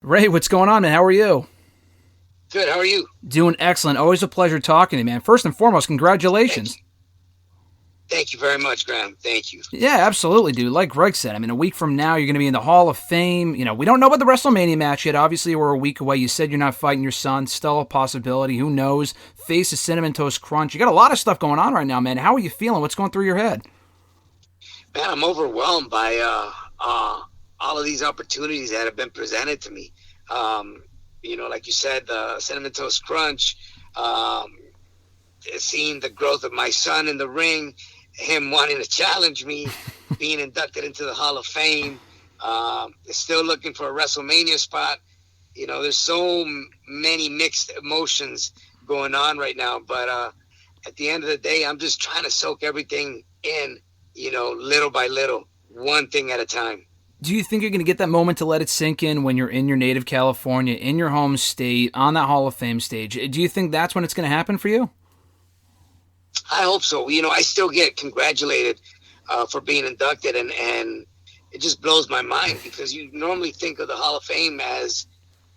Ray, what's going on, man? How are you? Good. How are you? Doing excellent. Always a pleasure talking to you, man. First and foremost, Thank congratulations. you. Thank you very much, Graham. Thank you. Yeah, absolutely, dude. Like Greg said, I mean, a week from now, you're going to be in the Hall of Fame. We don't know about the WrestleMania match yet. Obviously, we're a week away. You said you're not fighting your son. Still a possibility. Who knows? Face a Cinnamon Toast Crunch. You got a lot of stuff going on right now, man. How are you feeling? What's going through your head? Man, I'm overwhelmed by all of these opportunities that have been presented to me. Like you said, the Cinnamon Toast Crunch, seeing the growth of my son in the ring, him wanting to challenge me, being inducted into the Hall of Fame, still looking for a WrestleMania spot. There's so many mixed emotions going on right now. But at the end of the day, I'm just trying to soak everything in, little by little, one thing at a time. Do you think you're going to get that moment to let it sink in when you're in your native California, in your home state, on that Hall of Fame stage? Do you think that's when it's going to happen for you? I hope so. I still get congratulated for being inducted, and it just blows my mind because you normally think of the Hall of Fame as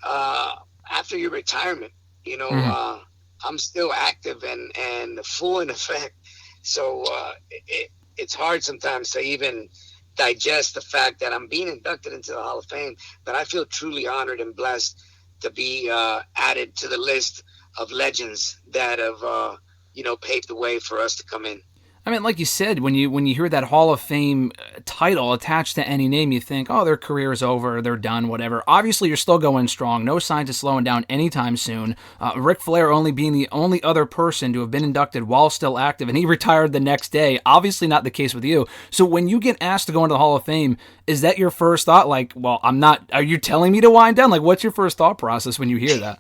after your retirement. I'm still active and full in effect. So it's hard sometimes to even digest the fact that I'm being inducted into the Hall of Fame, but I feel truly honored and blessed to be added to the list of legends that have paved the way for us to come in. I mean, like you said, when you hear that Hall of Fame title attached to any name, you think, oh, their career is over, they're done, whatever. Obviously, you're still going strong. No signs of slowing down anytime soon. Ric Flair only being the only other person to have been inducted while still active, and he retired the next day. Obviously not the case with you. So when you get asked to go into the Hall of Fame, is that your first thought? Like, well, I'm not, are you telling me to wind down? Like, what's your first thought process when you hear that?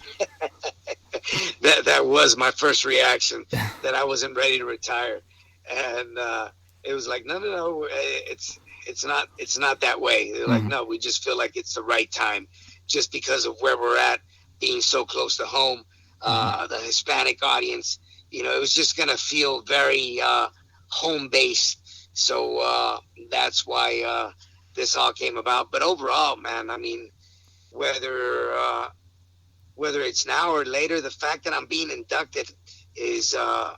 That was my first reaction, that I wasn't ready to retire. And it was like, no, it's not that way. They're like, no, we just feel like it's the right time, just because of where we're at, being so close to home, the Hispanic audience. It was just gonna feel very home based. So that's why this all came about. But overall, man, I mean, whether it's now or later, the fact that I'm being inducted is a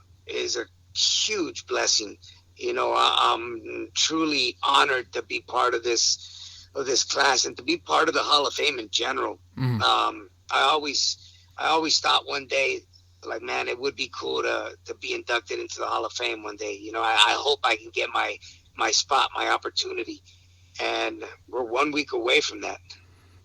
huge blessing. I'm truly honored to be part of this class and to be part of the Hall of Fame in general. I always thought one day, like, man, it would be cool to be inducted into the Hall of Fame one day. I hope I can get my spot, my opportunity, and we're 1 week away from that.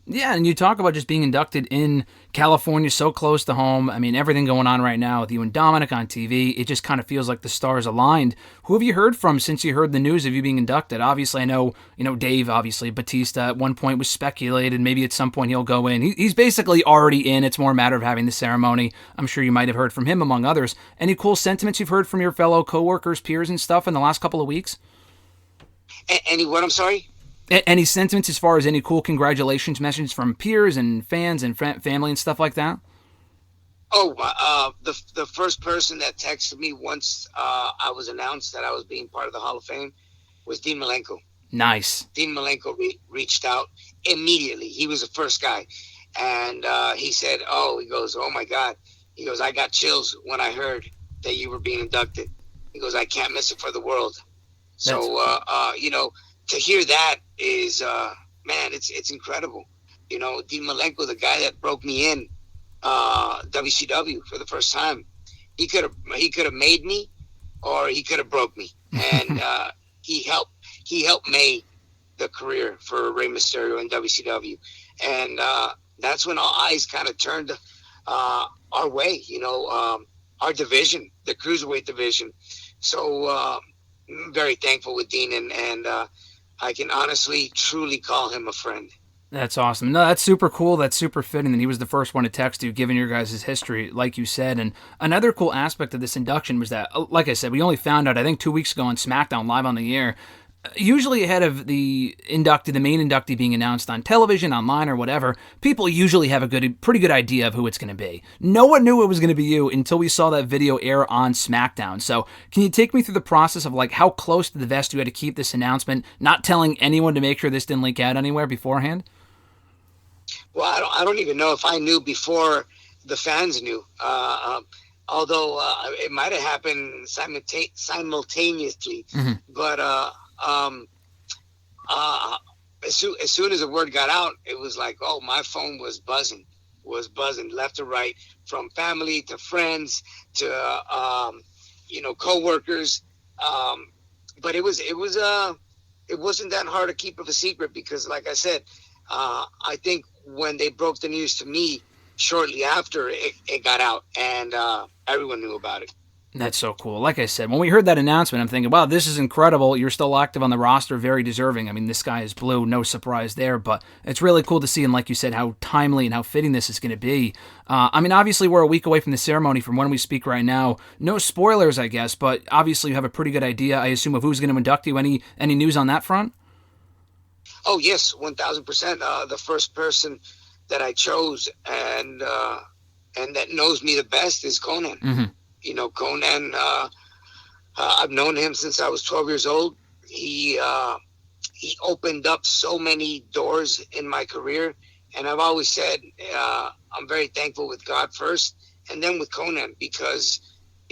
Yeah, and you talk about just being inducted in California, so close to home. I mean, everything going on right now with you and Dominik on TV, it just kind of feels like the stars aligned. Who have you heard from since you heard the news of you being inducted? Obviously, I know, Dave, obviously, Batista at one point was speculated. Maybe at some point he'll go in. He's basically already in. It's more a matter of having the ceremony. I'm sure you might have heard from him, among others. Any cool sentiments you've heard from your fellow coworkers, peers, and stuff in the last couple of weeks? Any what? I'm sorry? Any sentiments as far as any cool congratulations messages from peers and fans and family and stuff like that? Oh, the first person that texted me once I was announced that I was being part of the Hall of Fame was Dean Malenko. Nice. Dean Malenko reached out immediately. He was the first guy. And he said, he goes, oh, my God. He goes, I got chills when I heard that you were being inducted. He goes, I can't miss it for the world. So, to hear that is, man, it's incredible. Dean Malenko, the guy that broke me in WCW for the first time, he could have made me, or he could have broke me, and he helped make the career for Rey Mysterio in WCW, and that's when all eyes kind of turned our way. Our division, the cruiserweight division. So I'm very thankful with Dean, and I can honestly, truly call him a friend. That's awesome. No, that's super cool. That's super fitting. And he was the first one to text you, given your guys' history, like you said. And another cool aspect of this induction was that, like I said, we only found out, I think, 2 weeks ago on SmackDown Live on the air. Usually ahead of the inductee, the main inductee being announced on television, online, or whatever, people usually have a pretty good idea of who it's going to be. No one knew it was going to be you until we saw that video air on SmackDown. So can you take me through the process of like how close to the vest you had to keep this announcement, not telling anyone to make sure this didn't leak out anywhere beforehand? Well, I don't even know if I knew before the fans knew. Although it might have happened simultaneously, Hmm. but um, uh, as soon as the word got out, it was like, oh, my phone was buzzing left to right, from family to friends to coworkers. Um, but it wasn't that hard to keep of a secret because, like I said, I think when they broke the news to me shortly after it got out, and everyone knew about it. That's so cool. Like I said, when we heard that announcement, I'm thinking, wow, this is incredible. You're still active on the roster, very deserving. I mean, this guy is blue, no surprise there, but it's really cool to see, and like you said, how timely and how fitting this is going to be. I mean, obviously, we're a week away from the ceremony from when we speak right now. No spoilers, I guess, but obviously you have a pretty good idea, I assume, of who's going to induct you. Any news on that front? Oh yes, 1,000%. The first person that I chose and that knows me the best is Conan. Mm-hmm. Conan. I've known him since I was 12 years old. He opened up so many doors in my career, and I've always said I'm very thankful with God first, and then with Conan, because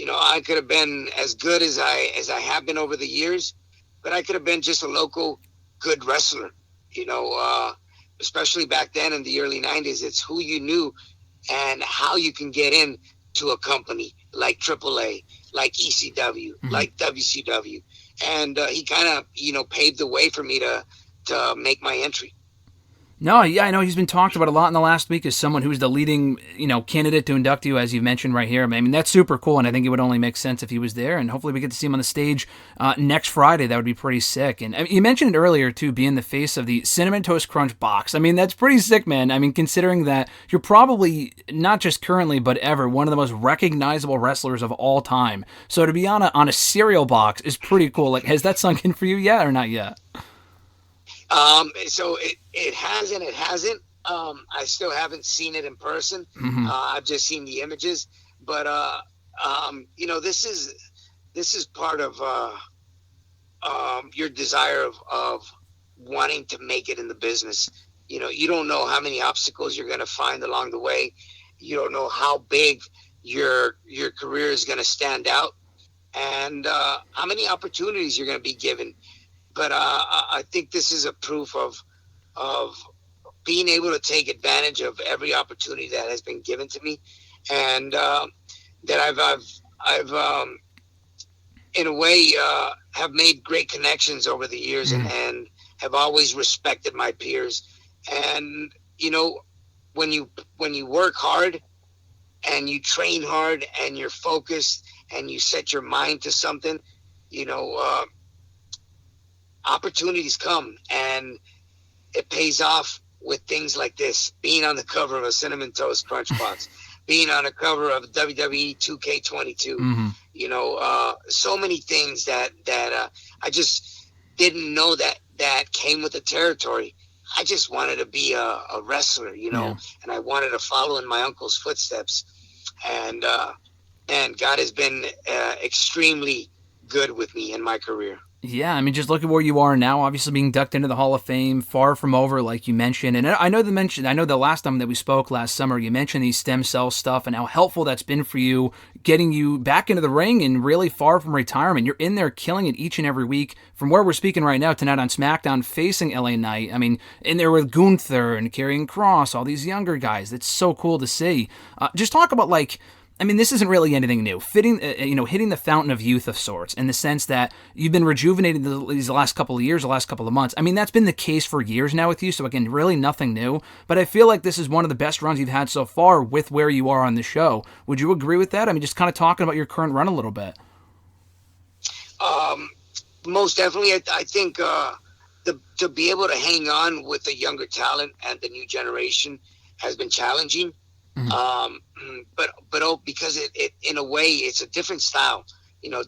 I could have been as good as I have been over the years, but I could have been just a local good wrestler. You know, uh, Especially back then in the early '90s, it's who you knew and how you can get in to a company like AAA, like ECW, Mm-hmm. like WCW, and he kind of paved the way for me to make my entry. No, yeah, I know he's been talked about a lot in the last week as someone who's the leading, candidate to induct you, as you mentioned right here. I mean, that's super cool, and I think it would only make sense if he was there. And hopefully, we get to see him on the stage next Friday. That would be pretty sick. And I mean, you mentioned it earlier too, being the face of the Cinnamon Toast Crunch box. I mean, that's pretty sick, man. I mean, considering that you're probably not just currently, but ever one of the most recognizable wrestlers of all time. So to be on a cereal box is pretty cool. Like, has that sunk in for you yet, or not yet? So it has and it hasn't. I still haven't seen it in person. Mm-hmm. I've just seen the images, but this is part of your desire of wanting to make it in the business. You don't know how many obstacles you're going to find along the way. You don't know how big your career is going to stand out, and how many opportunities you're going to be given. But I think this is a proof of being able to take advantage of every opportunity that has been given to me, and that I've in a way have made great connections over the years, Mm-hmm. and have always respected my peers. And when you work hard and you train hard and you're focused and you set your mind to something, you know. Opportunities come, and it pays off with things like this: being on the cover of a Cinnamon Toast Crunch box, being on the cover of WWE 2K22. Mm-hmm. So many things that I just didn't know that came with the territory. I just wanted to be a wrestler, Yeah. and I wanted to follow in my uncle's footsteps. And God has been extremely good with me in my career. Yeah, I mean, just look at where you are now. Obviously, being ducked into the Hall of Fame, far from over, like you mentioned. And I know I know the last time that we spoke last summer, you mentioned these stem cell stuff and how helpful that's been for you, getting you back into the ring and really far from retirement. You're in there killing it each and every week. From where we're speaking right now tonight on SmackDown, facing LA Knight. I mean, in there with Gunther and Karrion Kross, all these younger guys. That's so cool to see. Just talk about I mean, this isn't really anything new. Hitting the fountain of youth of sorts, in the sense that you've been rejuvenated these last couple of years, the last couple of months. I mean, that's been the case for years now with you. So again, really nothing new. But I feel like this is one of the best runs you've had so far with where you are on the show. Would you agree with that? I mean, just kind of talking about your current run a little bit. Um, Most definitely, I think to be able to hang on with the younger talent and the new generation has been challenging. Mhm. Because it in a way it's a different style,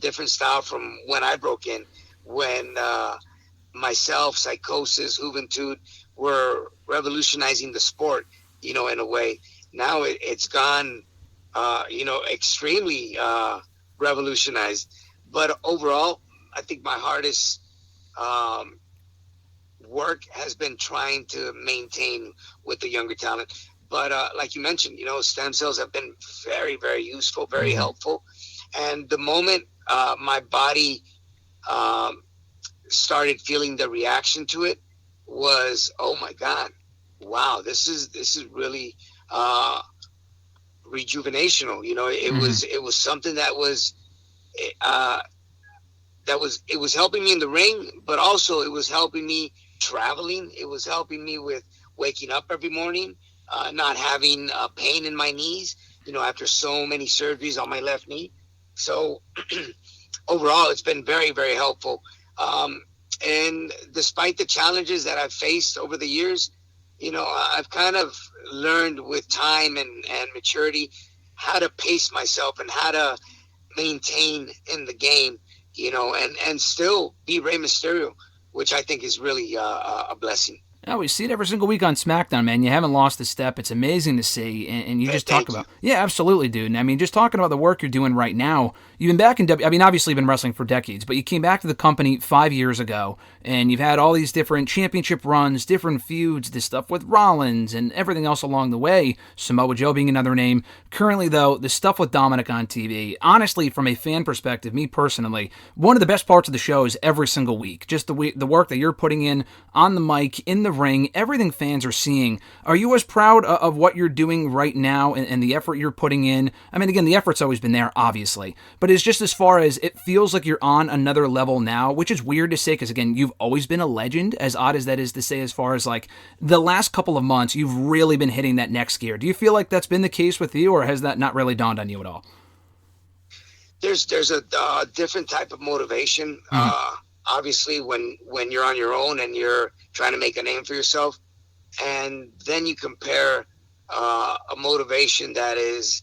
different style from when I broke in, when myself, Psychosis, Juventud were revolutionizing the sport, in a way. Now it's gone, extremely revolutionized. But overall, I think my hardest work has been trying to maintain with the younger talent. But like you mentioned, stem cells have been very, very useful, very helpful. And the moment my body started feeling the reaction to it was, oh my God, wow, this is really rejuvenational. It was something that was it was helping me in the ring, but also it was helping me traveling. It was helping me with waking up every morning, not having pain in my knees, after so many surgeries on my left knee. So overall, it's been very, very helpful. And despite the challenges that I've faced over the years, I've kind of learned with time and maturity how to pace myself and how to maintain in the game, and still be Rey Mysterio, which I think is really a blessing. Oh, we see it every single week on SmackDown, man. You haven't lost a step. It's amazing to see. And you just talk about... Yeah, absolutely, dude. And I mean, just talking about the work you're doing right now, you've been back in... obviously you've been wrestling for decades, but you came back to the company 5 years ago, and you've had all these different championship runs, different feuds, this stuff with Rollins, and everything else along the way, Samoa Joe being another name. Currently, though, the stuff with Dominik on TV, honestly, from a fan perspective, me personally, one of the best parts of the show is every single week. Just the work that you're putting in on the mic, in the ring, everything fans are seeing. Are you as proud of what you're doing right now and the effort you're putting in? I mean, again, the effort's always been there, obviously, but it's just as far as it feels like you're on another level now, which is weird to say because, again, you've always been a legend, as odd as that is to say, as far as like the last couple of months, you've really been hitting that next gear. Do you feel like that's been the case with you, or has that not really dawned on you at all? There's a different type of motivation. Obviously, when you're on your own and you're trying to make a name for yourself, and then you compare a motivation that is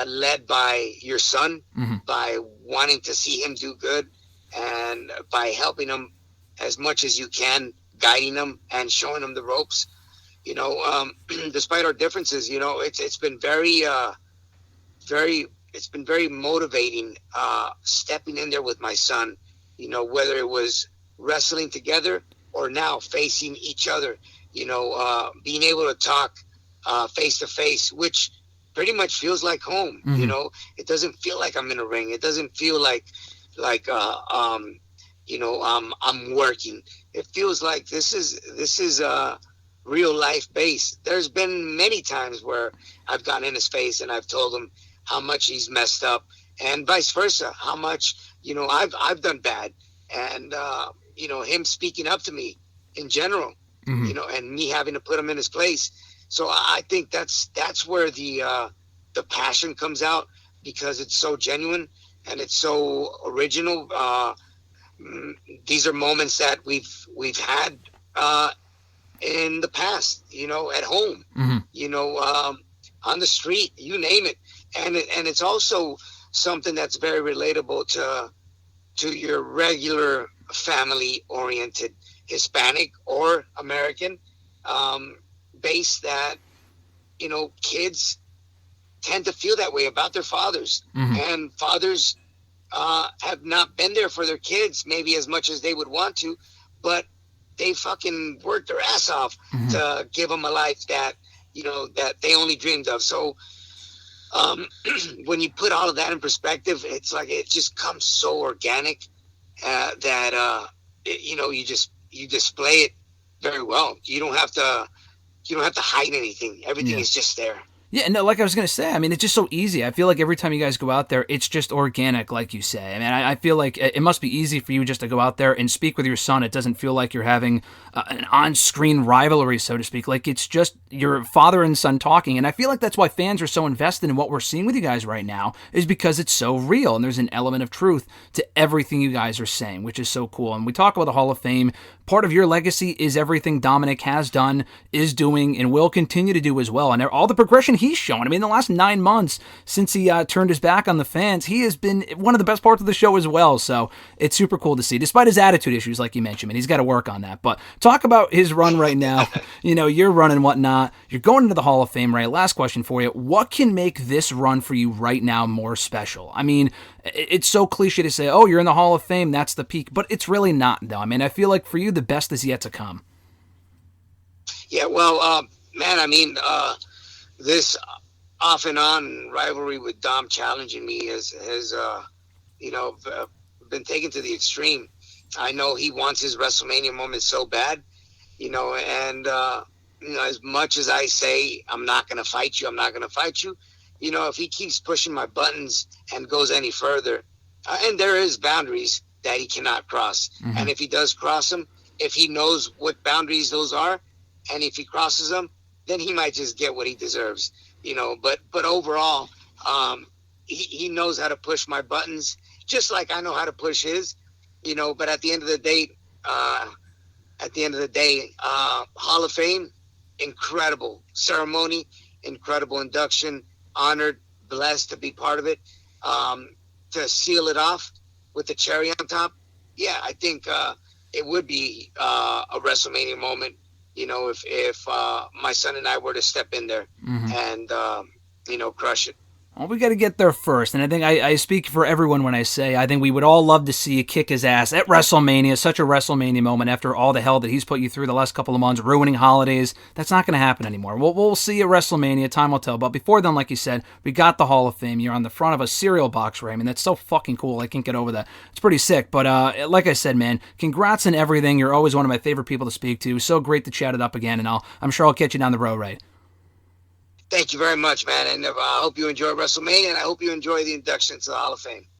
led by your son, by wanting to see him do good, and by helping him as much as you can, guiding him and showing him the ropes. Despite our differences, it's been very motivating stepping in there with my son. Whether it was wrestling together or now facing each other, being able to talk face to face, which pretty much feels like home. It doesn't feel like I'm in a ring. It doesn't feel like I'm working. It feels like this is real life based. There's been many times where I've gotten in his face and I've told him how much he's messed up, and vice versa, how much I've done bad, and him speaking up to me in general, and me having to put him in his place. So I think that's where the passion comes out, because it's so genuine and it's so original. These are moments that we've had in the past, at home, on the street, you name it, and it's also something that's very relatable to your regular family-oriented Hispanic or American base that, kids tend to feel that way about their fathers. And fathers have not been there for their kids maybe as much as they would want to, but they fucking worked their ass off to give them a life that, that they only dreamed of. So when you put all of that in perspective, it's like it just comes so organic that you display it very well. You don't have to hide anything. Everything is just there. Yeah, no, like I was going to say, I mean, it's just so easy. I feel like every time you guys go out there, it's just organic, like you say. I mean, I feel like it must be easy for you just to go out there and speak with your son. It doesn't feel like you're having an on-screen rivalry, so to speak. Like, it's just your father and son talking. And I feel like that's why fans are so invested in what we're seeing with you guys right now, is because it's so real. And there's an element of truth to everything you guys are saying, which is so cool. And we talk about the Hall of Fame. Part of your legacy is everything Dominik has done, is doing, and will continue to do as well. And all the progression he's shown. I mean, the last 9 months since he turned his back on the fans, he has been one of the best parts of the show as well. So it's super cool to see, despite his attitude issues, like you mentioned, and he's got to work on that. But talk about his run right now. Your run and whatnot. You're going into the Hall of Fame, right? Last question for you. What can make this run for you right now more special? I mean, it's so cliche to say, oh, you're in the Hall of Fame, that's the peak, but it's really not, though. I mean, I feel like for you, the the best is yet to come? Yeah, well, man, I mean, this off and on rivalry with Dom challenging me has been taken to the extreme. I know he wants his WrestleMania moment so bad, and as much as I say I'm not going to fight you, if he keeps pushing my buttons and goes any further, and there is boundaries that he cannot cross. Mm-hmm. And if he does cross them, if he knows what boundaries those are, and if he crosses them, then he might just get what he deserves, But overall, he knows how to push my buttons, just like I know how to push his, But at the end of the day, Hall of Fame, incredible ceremony, incredible induction, honored, blessed to be part of it. To seal it off with the cherry on top, yeah, I think it would be a WrestleMania moment. If my son and I were to step in there and crush it. Well, we got to get there first, and I think I speak for everyone when I say I think we would all love to see you kick his ass at WrestleMania, such a WrestleMania moment after all the hell that he's put you through the last couple of months, ruining holidays. That's not going to happen anymore. We'll see you at WrestleMania, time will tell, but before then, like you said, we got the Hall of Fame. You're on the front of a cereal box, Ray. I mean, that's so fucking cool. I can't get over that. It's pretty sick, but like I said, man, congrats on everything. You're always one of my favorite people to speak to. So great to chat it up again, and I'm sure I'll catch you down the road, Ray. Thank you very much, man, and I hope you enjoy WrestleMania, and I hope you enjoy the induction to the Hall of Fame.